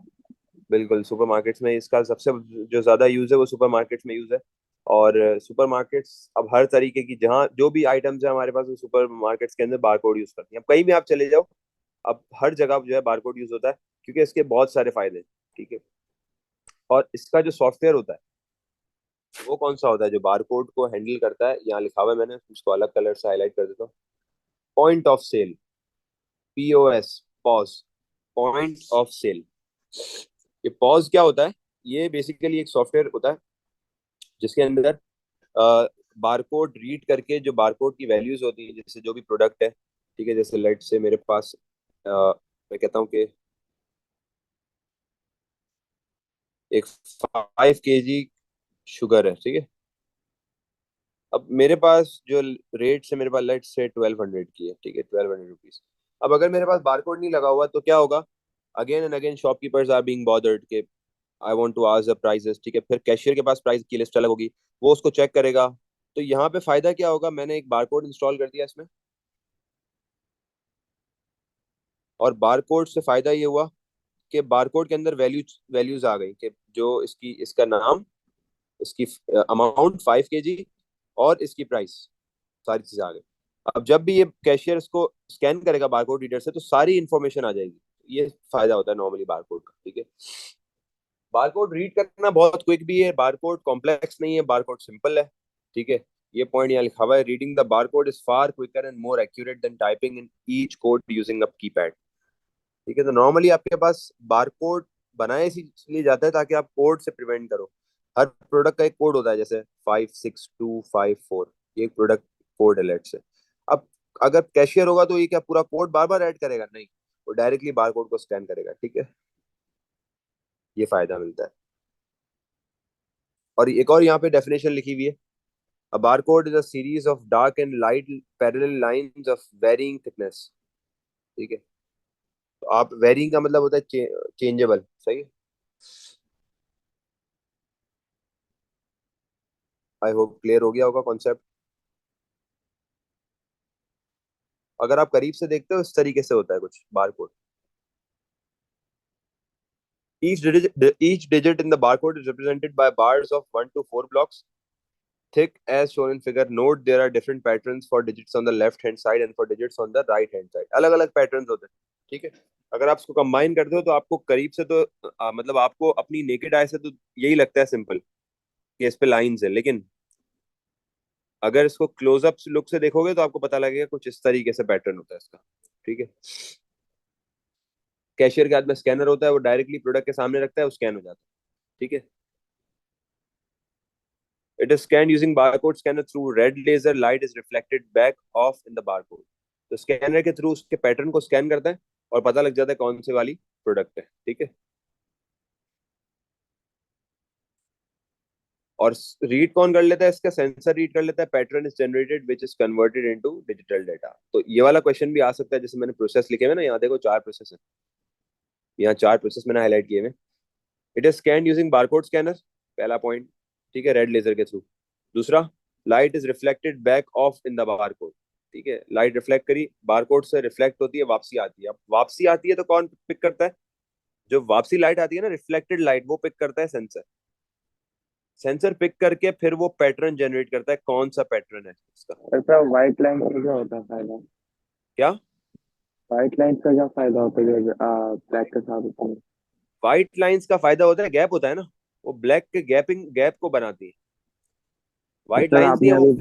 बिल्कुल, सुपरमार्केट्स में इसका सबसे जो ज्यादा यूज है वो सुपरमार्केट्स में यूज है. और सुपरमार्केट्स अब हर तरीके की, जहाँ जो भी आइटम्स है हमारे पास, वो सुपरमार्केट्स के अंदर बारकोड यूज करती हैं. अब कहीं भी आप चले जाओ, अब हर जगह जो है बारकोड यूज होता है, क्योंकि इसके बहुत सारे फायदे हैं. ठीक है. और इसका जो सॉफ्टवेयर होता है, वो कौन सा होता है जो बारकोड को हैंडल करता है? यहाँ लिखा हुआ है, मैंने उसको अलग कलर से हाईलाइट कर देता हूँ. Point of sale. POS, POS, point of sale. ये पॉज क्या होता है? ये बेसिकली एक सॉफ्टवेयर होता है जिसके अंदर बारकोड रीड करके जो बारकोड की वैल्यूज होती हैं, जैसे जो भी प्रोडक्ट है. ठीक है. जैसे लेट से मेरे पास मैं कहता हूँ कि एक 5 kg शुगर है. ठीक है. अब मेरे पास जो रेट से मेरे पास लेट से 1200 की है. ठीक है, 1200 रुपीज. अब अगर मेरे पास बारकोड नहीं लगा हुआ तो क्या होगा? Again and again shopkeepers are being bothered के I want to ask the prices. ठीक है. फिर कैशियर के पास प्राइस की लिस्ट अलग होगी, वो उसको चेक करेगा. तो यहाँ पे फायदा क्या होगा? मैंने एक बारकोड इंस्टॉल कर दिया इसमें, और बारकोड से फायदा ये हुआ कि बारकोड के अंदर वैल्यूज आ गई कि जो इसका नाम, इसकी अमाउंट 5 kg, और इसकी प्राइस, सारी चीजें आ गई. अब जब भी ये कैशियर इसको स्कैन करेगा बारकोड रीडर से, तो सारी इंफॉर्मेशन आ जाएगी. ये फायदा होता है नॉर्मली बारकोड का. ठीक है. बारकोड रीड करना बहुत क्विक भी है. बारकोड कॉम्प्लेक्स नहीं है, बारकोड सिंपल है. ठीक है. ये पॉइंट यहाँ लिखा हुआ है. Reading the barcode is far quicker and more accurate than typing in each code using a keypad. ठीक है. तो नॉर्मली आपके पास बारकोड बनाए इसलिए जाता है ताकि आप कोड से प्रिवेंट करो. हर प्रोडक्ट का एक कोड होता है, जैसे 56254, ये एक प्रोडक्ट कोड है लेट से. अब अगर कैशियर होगा तो ये क्या पूरा कोड बार बार ऐड करेगा? नहीं, वो डायरेक्टली बारकोड को स्कैन करेगा. ठीक है. ये फायदा मिलता है. और एक और यहाँ पे डेफिनेशन लिखी हुई है. A barcode is a series of dark and light parallel lines of varying thickness. ठीक है. तो आप वेरिंग का मतलब होता है चेंजेबल. सही है. आई होप क्लियर हो गया होगा कॉन्सेप्ट. अगर आप करीब से देखते हो, इस तरीके से होता है कुछ barcode. Each digit in the barcode is represented by bars of 1 to 4 blocks thick as shown in figure. Note there are different patterns for digits on the left hand side and for digits on the right hand side. अलग अलग patterns होते हैं. ठीक है. अगर आप इसको combine करते हो तो आपको करीब से तो मतलब आपको अपनी नेकेड आई से तो यही लगता है सिंपल कि इस पे लाइंस है, लेकिन अगर इसको क्लोजअप लुक से देखोगे तो आपको पता लगेगा कुछ इस तरीके से पैटर्न होता है इसका। ठीक है, कैशियर के हाथ में स्कैनर होता है, वो डायरेक्टली प्रोडक्ट के सामने रखता है, वो स्कैन हो जाता है। ठीक है, it is scan using barcode scanner through red laser light is reflected back off in the barcode. तो स्कैनर के थ्रू उसके पैटर्न को स्कैन करता है और पता लग जाता है कौन से वाली प्रोडक्ट है। ठीक है, और रीड कौन कर लेता है इसका, सेंसर रीड कर लेता है, pattern is generated which is converted into digital data. तो ये वाला क्वेश्चन भी आ सकता है, जैसे मैंने प्रोसेस लिखे हुए ना, यहाँ देखो 4 प्रोसेस है, यहाँ 4 प्रोसेस मैंने हाईलाइट किए हुए। It is scan using barcode scanner, पहला पॉइंट। ठीक है, रेड लेजर के थ्रू। दूसरा, light is reflected back off in the barcode. ठीक है, लाइट रिफ्लेक्ट करी, बारकोड से रिफ्लेक्ट होती है, वापसी आती है। अब वापसी आती है तो कौन पिक करता है, जो वापसी लाइट आती है ना, रिफ्लेक्टेड लाइट, वो पिक करता है सेंसर। सेंसर पिक करके फिर वो पैटर्न जनरेट करता है, कौन सा पैटर्न है इसका। ऐसा व्हाइट लाइन का क्या होता है फायदा? क्या, व्हाइट लाइन का क्या फायदा होता है जो ब्लैक के साथ होता है? व्हाइट लाइंस का फायदा होता है, गैप होता है ना, वो ब्लैक के गैप को बनाती है। व्हाइट सर लाइंस नहीं आपने है वो।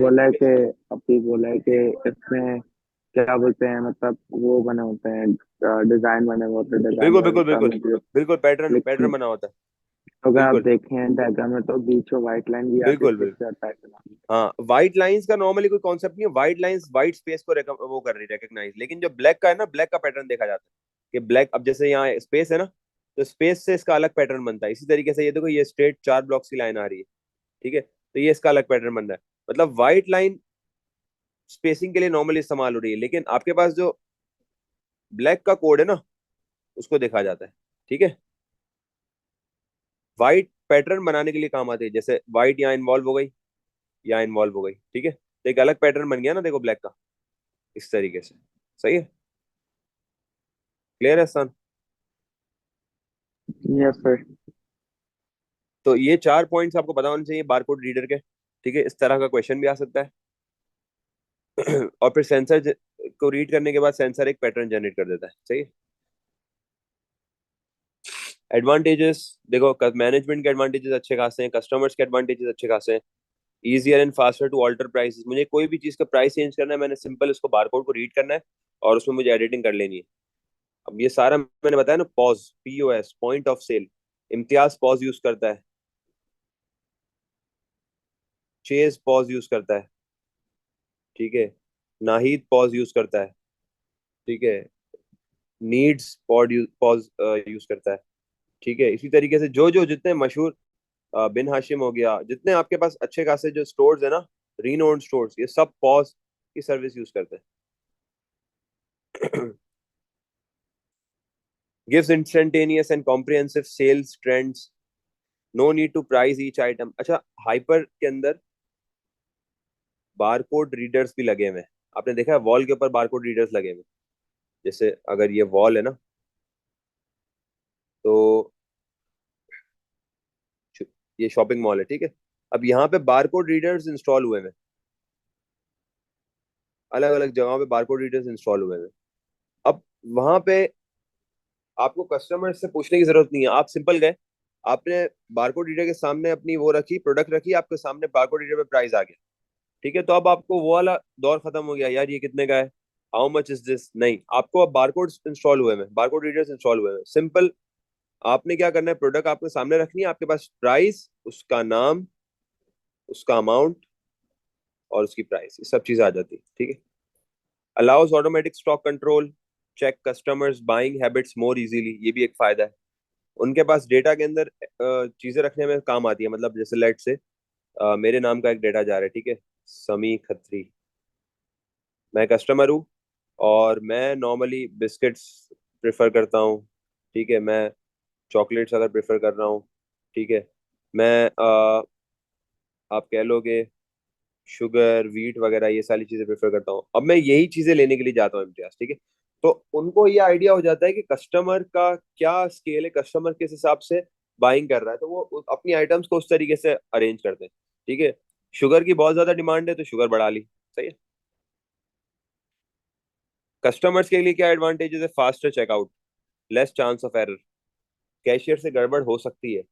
अभी बोला है कि इसमें क्या बोलते हैं, मतलब वो बने होते हैं, डिजाइन बने हुए होते हैं, डिजाइन बिल्कुल का बिल्कुल बिल्कुल मतलब बिल्कुल, पैटर्न पैटर्न लेकिन बना होता है। अगर आप बिल्कुल देखें डायग्राम में तो बीच में व्हाइट लाइन भी आती है, बिल्कुल बिल्कुल। जिससे पैटर्न। हाँ, व्हाइट लाइंस का नॉर्मली कोई कॉन्सेप्ट नहीं है, व्हाइट लाइंस व्हाइट स्पेस को वो कर रही रिकॉग्नाइज, लेकिन जो ब्लैक का है ना, ब्लैक का पैटर्न देखा जाता है कि ब्लैक, अब जैसे यहाँ स्पेस है ना, तो स्पेस से इसका अलग पैटर्न बनता है। इसी तरीके से ये देखो, ये स्ट्रेट 4 ब्लॉक्स की लाइन आ रही है। ठीक है, तो ये इसका अलग पैटर्न बन रहा है। मतलब व्हाइट लाइन स्पेसिंग के लिए नॉर्मली इस्तेमाल हो रही है, लेकिन आपके पास जो ब्लैक का कोड है ना, उसको देखा जाता है। ठीक है, व्हाइट पैटर्न बनाने के लिए काम आती है, जैसे व्हाइट यहाँ इन्वॉल्व हो गई, यहाँ इन्वॉल्व हो गई। ठीक है, तो एक अलग पैटर्न बन गया ना, देखो ब्लैक का, इस तरीके से। सही है, क्लियर है सन। Yes sir. तो ये 4 पॉइंट्स आपको पता होने चाहिए बारकोड रीडर के। ठीक है, इस तरह का क्वेश्चन भी आ सकता है। और फिर सेंसर को रीड करने के बाद सेंसर एक पैटर्न जनरेट कर देता है। सही है। एडवांटेजेस देखो, मैनेजमेंट के एडवांटेजेस अच्छे खासे हैं, कस्टमर्स के एडवांटेजेस अच्छे खासे हैं। Easier and faster to alter prices, मुझे कोई भी चीज का प्राइस चेंज करना है, मैंने सिंपल उसको बारकोड को रीड करना है और उसमें मुझे एडिटिंग कर लेनी है। अब ये सारा मैंने बताया ना, POS, POS, point of sale, Imtiaz POS use करता है, चेज पॉज यूज करता है। ठीक है, नाहिद पॉज यूज करता है। ठीक है, नीड्स पॉज यूज करता है। ठीक है, इसी तरीके से जो जो जितने मशहूर, बिन हाशिम हो गया, जितने आपके पास अच्छे खासे जो स्टोर्स है ना, रीनोन्ड स्टोर्स, ये सब पॉज की सर्विस यूज करते हैं। Gives instantaneous and comprehensive sales trends, no need to price each item. अच्छा, हाइपर के अंदर बारकोड रीडर्स भी लगे हुए हैं, आपने देखा है वॉल के ऊपर बारकोड रीडर्स लगे हुए हैं। जैसे अगर ये वॉल है ना, तो ये शॉपिंग मॉल है। ठीक है, अब यहाँ पे बारकोड रीडर्स इंस्टॉल हुए हैं, अलग अलग जगहों पे बारकोड रीडर्स इंस्टॉल हुए हैं। अब वहां पे आपको कस्टमर से पूछने की जरूरत नहीं है, आप सिंपल गए, आपने बारकोड रीडर के सामने अपनी वो रखी, प्रोडक्ट रखी, आपके सामने बारकोड रीडर पे प्राइस आ गया। ठीक है, तो अब आपको वो वाला दौर खत्म हो गया, यार ये कितने का है, हाउ मच इज दिस, नहीं, आपको अब बारकोड इंस्टॉल हुए हैं, बारकोड रीडर्स इंस्टॉल हुए हैं, सिंपल। आपने क्या करना है, प्रोडक्ट आपके सामने रखनी है, आपके पास प्राइस, उसका नाम, उसका अमाउंट और उसकी प्राइस, ये सब चीजें आ जाती है। ठीक है, allows automatic stock control, check customers buying habits more easily, ये भी एक फायदा है। उनके पास डेटा के अंदर चीजें रखने में काम आती है, मतलब जैसे लेट से मेरे नाम का एक डेटा जा रहा है। ठीक है, समी खत्री, मैं कस्टमर हूँ और मैं नॉर्मली बिस्किट्स प्रेफर करता हूँ। ठीक है, मैं चॉकलेट्स अगर प्रेफर कर रहा हूँ। ठीक है, मैं आप कह लोगे शुगर, वीट वगैरह, ये सारी चीजें प्रेफर करता हूँ। अब मैं यही चीजें लेने के लिए जाता हूँ इम्तियाज। ठीक है, तो उनको ये आइडिया हो जाता है कि कस्टमर का क्या स्केल है, कस्टमर किस हिसाब से बाइंग कर रहा है, तो वो अपनी आइटम्स को उस तरीके से अरेंज करते हैं। ठीक है, शुगर की बहुत ज्यादा डिमांड है तो शुगर बढ़ा ली। सही है। कस्टमर्स के लिए क्या एडवांटेजेस है, faster checkout, less chance of error. Cashier से गड़बड़ हो सकती है।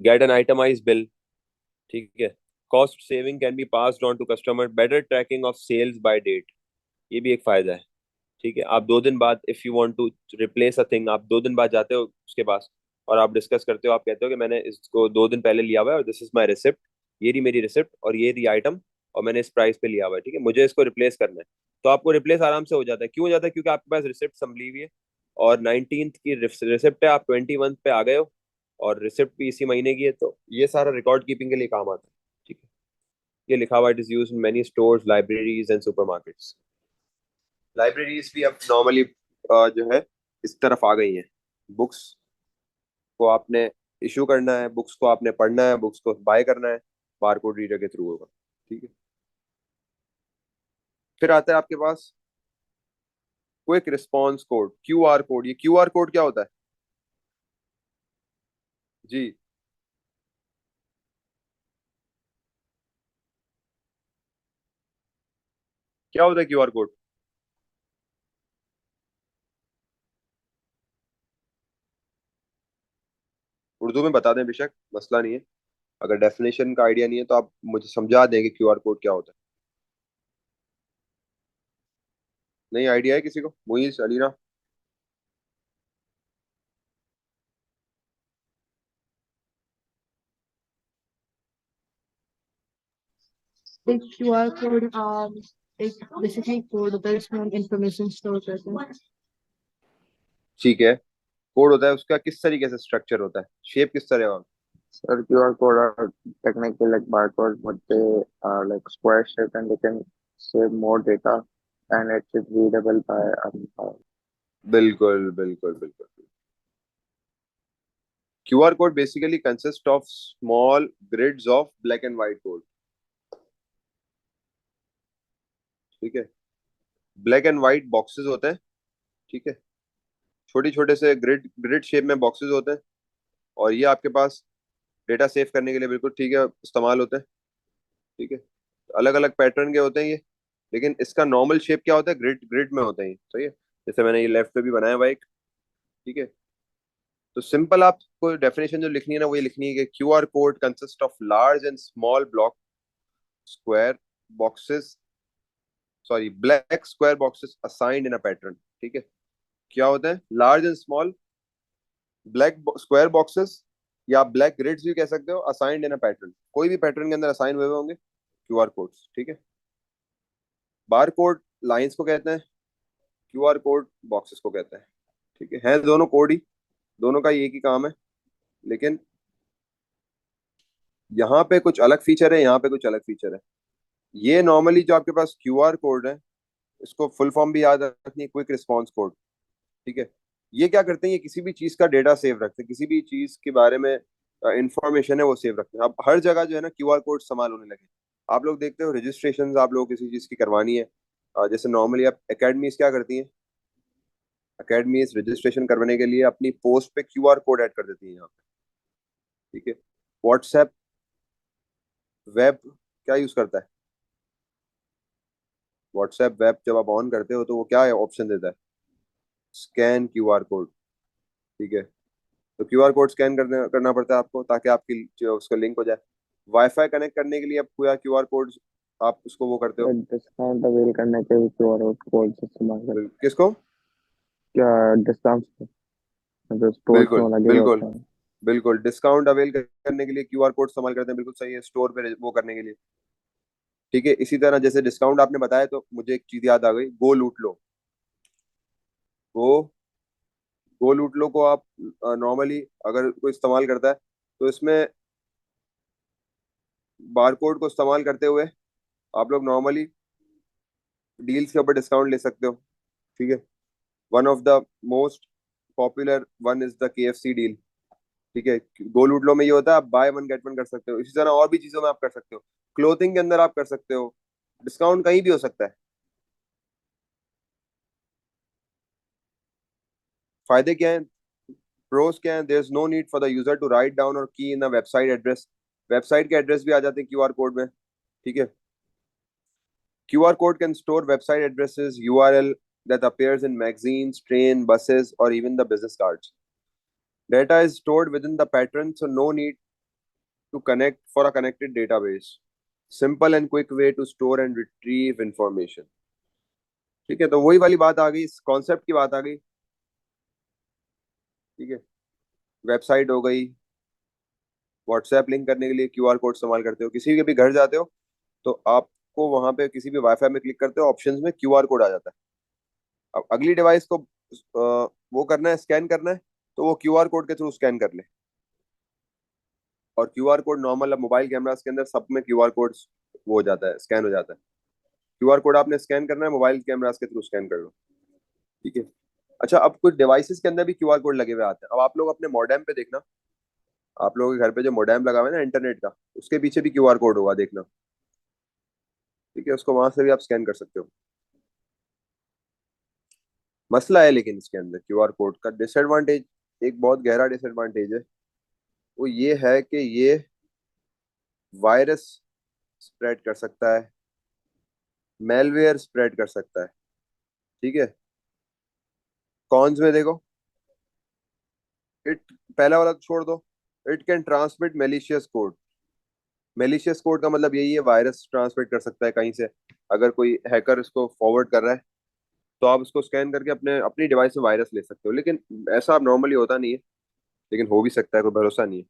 गेट एन आइटमाइज बिल, ठीक है। Cost saving can be passed on to customer, better tracking of sales by date, ये भी एक फायदा है, ठीक है। आप 2 दिन बाद if you want to replace a thing, आप 2 दिन बाद जाते हो उसके पास और आप डिस्कस करते हो, आप कहते हो कि मैंने इसको 2 दिन पहले लिया हुआ है और दिस इज माई रिसिप्ट, ये रही मेरी रिसिप्ट और ये रही आइटम और मैंने इस प्राइस पे लिया हुआ है, ठीक है, मुझे इसको रिप्लेस करना है। तो आपको रिप्लेस आराम से हो जाता है। क्यों हो जाता है? क्योंकि आपके पास रिसिप्ट संभली हुई है और 19th की रिसिप्ट है, आप 21 पे आ गए हो और रिसिप्ट भी इसी महीने की है, तो ये सारा रिकॉर्ड कीपिंग के लिए काम आता है, ठीक है। ये लिखा हुआ, it is used in many stores, libraries and supermarkets. Libraries भी अब नॉर्मली जो है इस तरफ आ गई हैं। बुक्स को आपने इशू करना है, बुक्स को आपने पढ़ना है, बुक्स को बाय करना है, बारकोड रीडर के थ्रू होगा, ठीक है। फिर आता है आपके पास quick response code, QR code. ये क्यूआर कोड क्या होता है जी? क्या होता है क्यूआर कोड? उर्दू में बता दें बेशक, मसला नहीं है। अगर डेफिनेशन का आइडिया नहीं है तो आप मुझे समझा दें कि क्यूआर कोड क्या होता है। नहीं आइडिया है किसी को? मुइज, अलीना? एक QR कोड एक बेसिकली कोड होता है जिसमें हम इंफॉर्मेशन स्टोर करते हैं। ठीक है, कोड होता है, उसका किस तरीके से स्ट्रक्चर होता है, शेप किस तरह का? Sir, QR code are technically like barcodes, but they are like square shaped and they can save more data and it is readable by बिल्कुल बिल्कुल बिल्कुल। QR code basically consists of small grids of black and white code, ठीक है। Black and white boxes होते हैं, ठीक है, छोटे छोटे से ग्रिड ग्रिड शेप में बॉक्सेस होते हैं और ये आपके पास डेटा सेव करने के लिए बिल्कुल ठीक है इस्तेमाल होते हैं, ठीक है। अलग अलग पैटर्न के होते हैं ये, लेकिन इसका नॉर्मल शेप क्या होता है? ग्रिड ग्रिड में होता है ये, सही है। जैसे मैंने ये लेफ्ट पे भी बनाया हुआ एक, ठीक है। तो सिंपल आपको डेफिनेशन जो लिखनी है ना वो ये लिखनी है कि QR code consist of large and small block square boxes, sorry black square boxes assigned in a pattern, ठीक है। क्या होता है? Large and small black square boxes या ब्लैक ग्रिड्स भी कह सकते हो, असाइंड इन अ पैटर्न, कोई भी पैटर्न के अंदर असाइन हुए होंगे क्यूआर कोड्स, ठीक है। बार कोड लाइन्स को कहते हैं, क्यूआर कोड बॉक्सेस को कहते हैं, ठीक है दोनों कोड ही, दोनों का एक ही काम है, लेकिन यहाँ पे कुछ अलग फीचर है, यहाँ पे कुछ अलग फीचर है। ये नॉर्मली जो आपके पास क्यूआर कोड है, इसको फुल फॉर्म भी याद रखनी है, क्विक रिस्पॉन्स कोड, ठीक है। ये क्या करते हैं? ये किसी भी चीज का डेटा सेव रखते हैं, किसी भी चीज के बारे में इंफॉर्मेशन है वो सेव रखते हैं। अब हर जगह जो है ना क्यूआर कोड इस्तेमाल होने लगे। आप लोग देखते हो रजिस्ट्रेशन आप लोग किसी चीज की करवानी है, जैसे नॉर्मली आप एकेडमीज क्या करती हैं, एकेडमीज रजिस्ट्रेशन करवाने के लिए अपनी पोस्ट पे क्यूआर कोड ऐड कर देती हैं यहाँ पे, ठीक है। व्हाट्सएप वेब क्या यूज करता है? व्हाट्सएप वेब जब आप ऑन करते हो तो वो क्या ऑप्शन देता है? स्कैन क्यूआर कोड, ठीक है। तो क्यूआर कोड स्कैन करना पड़ता है आपको ताकि आपकी जो उसका लिंक हो जाए। वाईफाई कनेक्ट करने के लिए आप पूरा क्यूआर कोड आप उसको वो करते हो। डिस्काउंट अवेल करने के लिए QR कोड से इस्तेमाल करते किसको? क्या डिस्काउंट जो स्टोर्स बिल्कुल में लगे हुए बिल्कुल होते हैं। बिल्कुल, डिस्काउंट अवेल करने के लिए क्यूआर कोड इस्तेमाल करते हैं, बिल्कुल सही है, स्टोर पे वो करने के लिए, ठीक है। इसी तरह जैसे डिस्काउंट आपने बताया तो मुझे एक चीज याद आ गई, गो लूट लो। गो गो लूट लो को आप नॉर्मली अगर कोई इस्तेमाल करता है तो इसमें बारकोड को इस्तेमाल करते हुए आप लोग नॉर्मली डील्स के ऊपर डिस्काउंट ले सकते हो, ठीक है। One of the most popular one is the KFC deal, ठीक है। गो लूट लो में ये होता है आप बाय वन गेट वन कर सकते हो, इसी तरह और भी चीजों में आप कर सकते हो, क्लोथिंग के अंदर आप कर सकते हो, डिस्काउंट कहीं भी हो सकता है। फायदे क्या हैं, प्रोस क्या है? There is no need for the user to write down और key in the website address, website के एड्रेस भी आ जाते हैं क्यूआर कोड में, ठीक है। QR code can store website addresses, URL that appears in magazines, train, buses, or even the business cards. Data is stored within the pattern, so no need to connect for a connected database. Simple and quick way to store and retrieve information. ठीक है, तो वही वाली बात आ गई, इस concept की बात आ गई। ठीक है, वेबसाइट हो गई, व्हाट्सएप लिंक करने के लिए क्यूआर कोड इस्तेमाल करते हो, किसी के भी घर जाते हो तो आपको वहां पे किसी भी वाईफाई में क्लिक करते हो, ऑप्शंस में क्यूआर कोड आ जाता है। अब अगली डिवाइस को वो करना है, स्कैन करना है, तो वो क्यूआर कोड के थ्रू स्कैन कर ले। और क्यूआर कोड नॉर्मल, अब मोबाइल कैमरास के अंदर सब में क्यूआर कोड वो हो जाता है, स्कैन हो जाता है। क्यूआर कोड आपने स्कैन करना है, मोबाइल कैमरास के थ्रू स्कैन कर लो। ठीक है। अच्छा, अब कुछ डिवाइसेस के अंदर भी क्यूआर कोड लगे हुए आते हैं। अब आप लोग अपने मॉडेम पे देखना, आप लोगों के घर पे जो मॉडेम लगा हुआ है ना इंटरनेट का, उसके पीछे भी क्यूआर कोड होगा, देखना। ठीक है, उसको वहां से भी आप स्कैन कर सकते हो। मसला है लेकिन इसके अंदर क्यूआर कोड का डिसएडवांटेज, एक बहुत गहरा डिसएडवांटेज है, वो ये है कि ये वायरस स्प्रेड कर सकता है, मेलवेयर स्प्रेड कर सकता है। ठीक है। कॉन्स में देखो, इट, पहला वाला तो छोड़ दो, it can transmit malicious code. Malicious code का मतलब यही है, वायरस ट्रांसमिट कर सकता है कहीं से। अगर कोई हैकर इसको फॉरवर्ड कर रहा है तो आप उसको स्कैन करके अपने अपनी डिवाइस में वायरस ले सकते हो, लेकिन ऐसा अब नॉर्मली होता नहीं है, लेकिन हो भी सकता है, कोई भरोसा नहीं है।